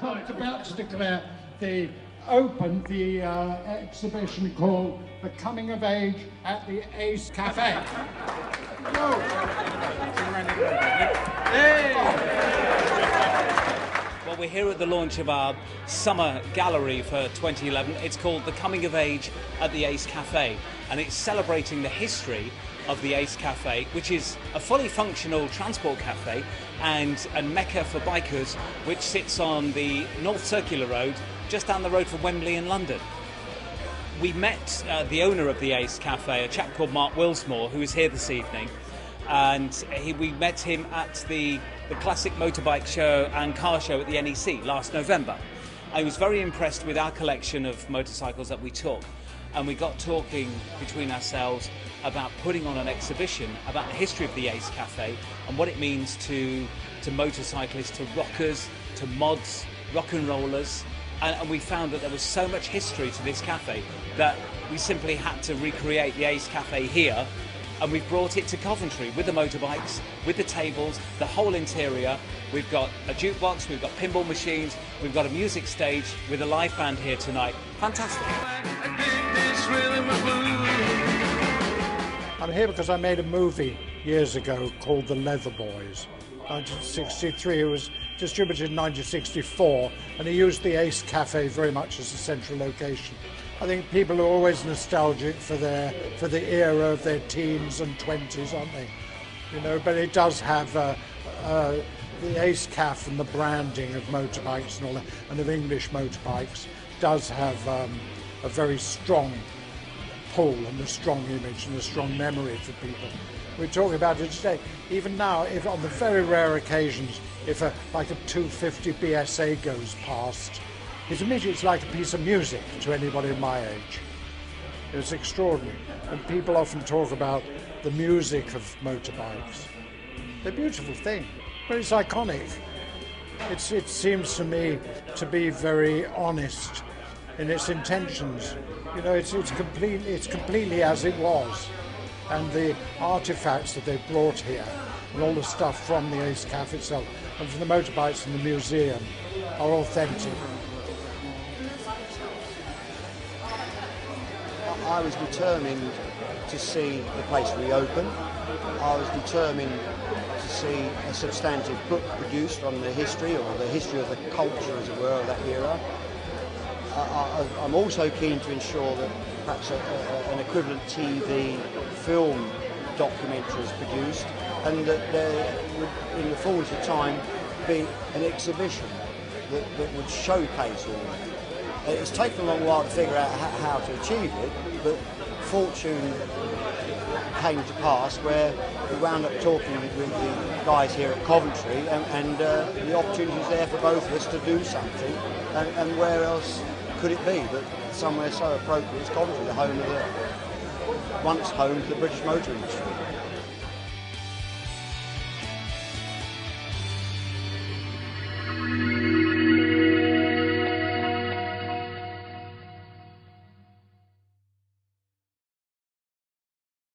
I was about to declare the exhibition called The Coming of Age at the Ace Cafe. Well, we're here at the launch of our summer gallery for 2011. It's called The Coming of Age at the Ace Cafe, and it's celebrating the history of the Ace Cafe, which is a fully functional transport cafe and a mecca for bikers, which sits on the North Circular Road, just down the road from Wembley in London. We met the owner of the Ace Cafe, a chap called Mark Willsmore, who is here this evening, and we met him at the Classic Motorbike Show and Car Show at the NEC last November. I was very impressed with our collection of motorcycles that we took, and we got talking between ourselves about putting on an exhibition about the history of the Ace Cafe and what it means to motorcyclists, to rockers, to mods, rock and rollers. And we found that there was so much history to this cafe that we simply had to recreate the Ace Cafe here, and we've brought it to Coventry with the motorbikes, with the tables, the whole interior. We've got a jukebox, we've got pinball machines, we've got a music stage with a live band here tonight. Fantastic. I'm here because I made a movie years ago called The Leather Boys. 1963, it was distributed in 1964, and he used the Ace Cafe very much as a central location. I think people are always nostalgic for the era of their teens and 20s, aren't they? You know, but it does have the Ace Cafe and the branding of motorbikes and all that, and of English motorbikes, does have a very strong pull and a strong image and a strong memory for people. We're talking about it today. Even now, if on the very rare occasions, if like a 250 BSA goes past, it's immediately like a piece of music to anybody my age. It's extraordinary. And people often talk about the music of motorbikes. They're a beautiful thing, but it's iconic. It seems to me to be very honest in its intentions. You know, it's completely as it was. And the artifacts that they brought here, and all the stuff from the Ace Cafe itself, and from the motorbikes in the museum, are authentic. I was determined to see the place reopen. I was determined to see a substantive book produced on the history, or the history of the culture, as it were, of that era. I'm also keen to ensure that perhaps an equivalent TV film documentary is produced, and that there would, in the fullness of time, be an exhibition that would showcase all that. It's taken a long while to figure out how to achieve it, but fortune came to pass where we wound up talking with the guys here at Coventry, and the opportunity was there for both of us to do something, and where else could it be but somewhere so appropriate as Coventry, the home of once home to the British motor industry.